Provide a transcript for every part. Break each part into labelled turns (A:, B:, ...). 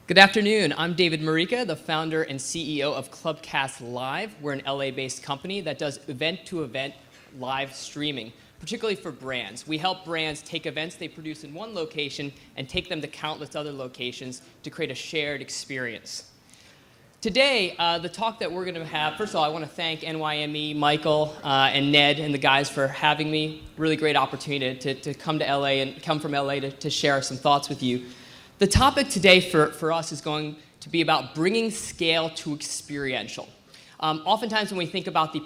A: Good afternoon. I'm David Moricca, the founder and CEO of Clubcastlive. We're an LA-based company that does event-to-event live streaming, particularly for brands. We help brands take events they produce in one location and take them to countless other locations to create a shared experience. Today, the talk that we're going to have, first of all, I want to thank NYME, Michael, and Ned and the guys for having me. Really great opportunity to come to LA and come from LA to share some thoughts with you. The topic today for us is going to be about bringing scale to experiential. Oftentimes when we think about the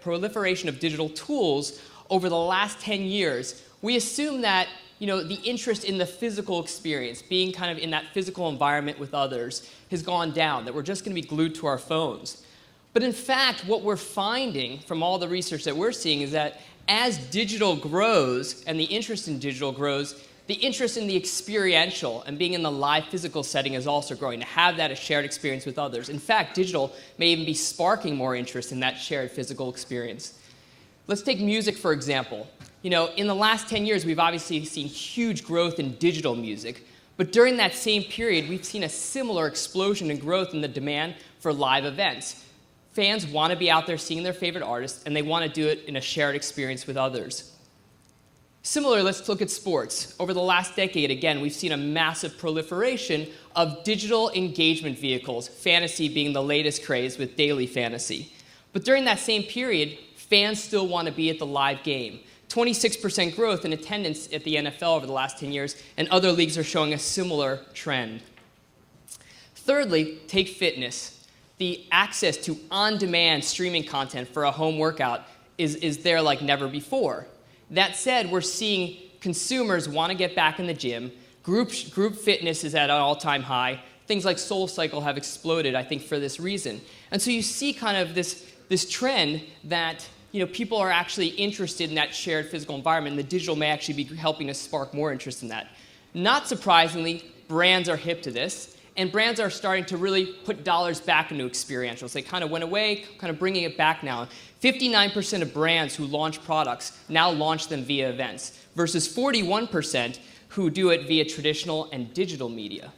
A: proliferation of digital tools over the last 10 years, we assume that the interest in the physical experience, being kind of in that physical environment with others, has gone down, that we're just going to be glued to our phones. But in fact, what we're finding from all the research that we're seeing is that as digital grows and the interest in digital grows, the interest in the experiential and being in the live physical setting is also growing, to have that as shared experience with others. In fact, digital may even be sparking more interest in that shared physical experience. Let's take music, for example. In the last 10 years, we've obviously seen huge growth in digital music. But during that same period, we've seen a similar explosion in growth in the demand for live events. Fans want to be out there seeing their favorite artists, and they want to do it in a shared experience with others. Similarly, let's look at sports. Over the last decade, again, we've seen a massive proliferation of digital engagement vehicles, fantasy being the latest craze with daily fantasy. But during that same period, fans still want to be at the live game. 26% growth in attendance at the NFL over the last 10 years, and other leagues are showing a similar trend. Thirdly, take fitness. The access to on-demand streaming content for a home workout is there like never before. That said, we're seeing consumers want to get back in the gym. Group fitness is at an all-time high. Things like SoulCycle have exploded, I think, for this reason. And so you see kind of this trend that people are actually interested in that shared physical environment, and the digital may actually be helping to spark more interest in that. Not surprisingly, brands are hip to this, and brands are starting to really put dollars back into experientials. They kind of went away, kind of bringing it back now. 59% of brands who launch products now launch them via events, versus 41% who do it via traditional and digital media.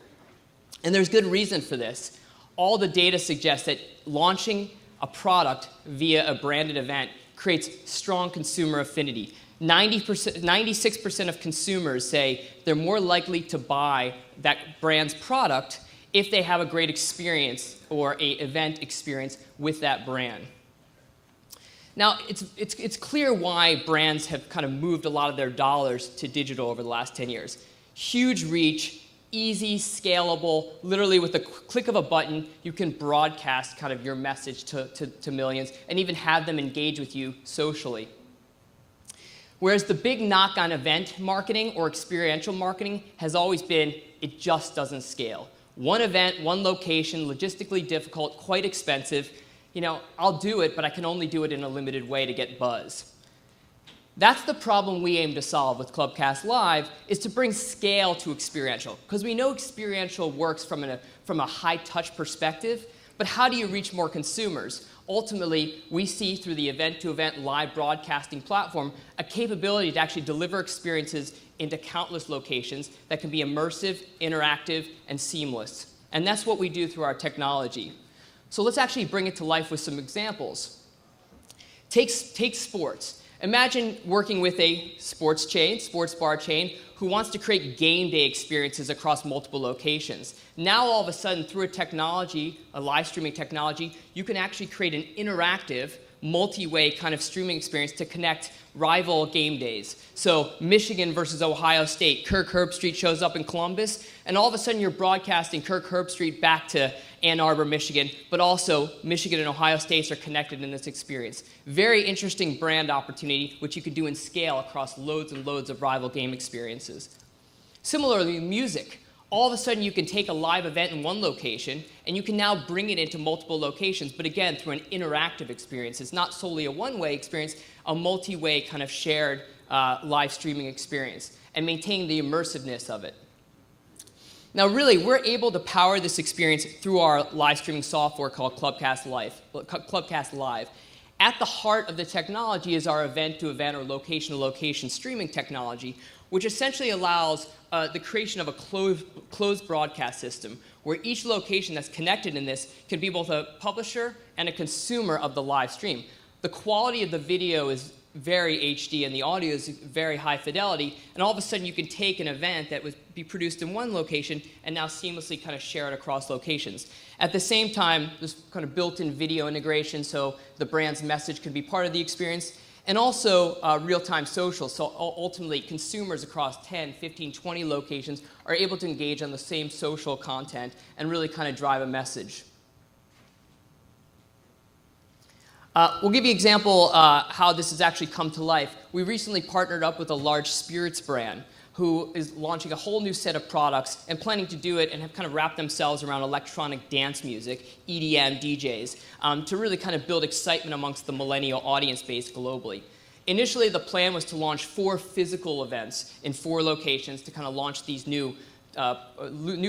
A: And there's good reason for this. All the data suggests that launching a product via a branded event creates strong consumer affinity. 96% of consumers say they're more likely to buy that brand's product if they have a great experience or an event experience with that brand. Now, it's clear why brands have kind of moved a lot of their dollars to digital over the last 10 years. Huge reach, easy, scalable, literally with the click of a button, you can broadcast kind of your message to millions and even have them engage with you socially. Whereas the big knock on event marketing or experiential marketing has always been, it just doesn't scale. One event, one location, logistically difficult, quite expensive. I'll do it, but I can only do it in a limited way to get buzz. That's the problem we aim to solve with Clubcastlive, is to bring scale to experiential. Because we know experiential works from a high-touch perspective, but how do you reach more consumers? Ultimately, we see through the event-to-event live broadcasting platform a capability to actually deliver experiences into countless locations that can be immersive, interactive, and seamless. And that's what we do through our technology. So let's actually bring it to life with some examples. Take sports. Imagine working with a sports bar chain, who wants to create game day experiences across multiple locations. Now, all of a sudden, through a live streaming technology, you can actually create an interactive, multi-way kind of streaming experience to connect rival game days. So Michigan versus Ohio State, Kirk Herbstreit shows up in Columbus, and all of a sudden you're broadcasting Kirk Herbstreit back to Ann Arbor, Michigan, but also Michigan and Ohio States are connected in this experience. Very interesting brand opportunity, which you could do in scale across loads and loads of rival game experiences. Similarly, music. All of a sudden, you can take a live event in one location, and you can now bring it into multiple locations, but again, through an interactive experience. It's not solely a one-way experience, a multi-way kind of shared live streaming experience, and maintain the immersiveness of it. Now, really, we're able to power this experience through our live streaming software called Clubcastlive. At the heart of the technology is our event-to-event or location-to-location streaming technology, which essentially allows the creation of a closed broadcast system, where each location that's connected in this can be both a publisher and a consumer of the live stream. The quality of the video is very HD and the audio is very high fidelity, and all of a sudden you can take an event that would be produced in one location and now seamlessly kind of share it across locations. At the same time, there's kind of built-in video integration, so the brand's message can be part of the experience, and also real-time social. So ultimately, consumers across 10, 15, 20 locations are able to engage on the same social content and really kind of drive a message. We'll give you an example how this has actually come to life. We recently partnered up with a large spirits brand who is launching a whole new set of products and planning to do it and have kind of wrapped themselves around electronic dance music, EDM DJs, to really kind of build excitement amongst the millennial audience base globally. Initially, the plan was to launch 4 physical events in 4 locations to kind of launch these new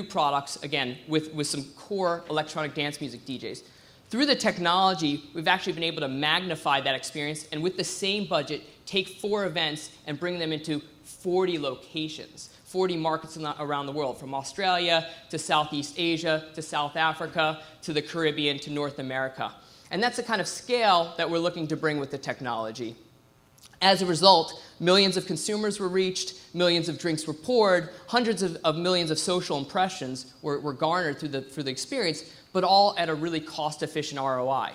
A: products, again, with some core electronic dance music DJs. Through the technology, we've actually been able to magnify that experience and with the same budget, take 4 events and bring them into 40 locations, 40 markets around the world, from Australia to Southeast Asia to South Africa to the Caribbean to North America. And that's the kind of scale that we're looking to bring with the technology. As a result, millions of consumers were reached, millions of drinks were poured, hundreds of millions of social impressions were garnered through the experience, but all at a really cost-efficient ROI.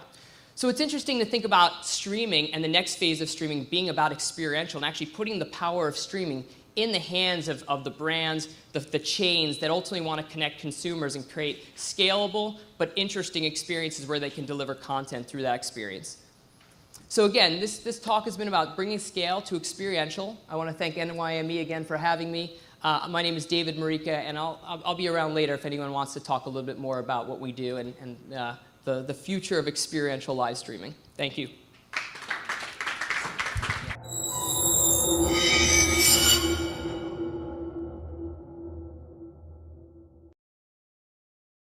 A: So it's interesting to think about streaming and the next phase of streaming being about experiential and actually putting the power of streaming in the hands of the brands, the chains that ultimately want to connect consumers and create scalable but interesting experiences where they can deliver content through that experience. So again, this talk has been about bringing scale to experiential. I want to thank NYME again for having me. My name is David Moricca, and I'll be around later if anyone wants to talk a little bit more about what we do and the future of experiential live streaming. Thank you.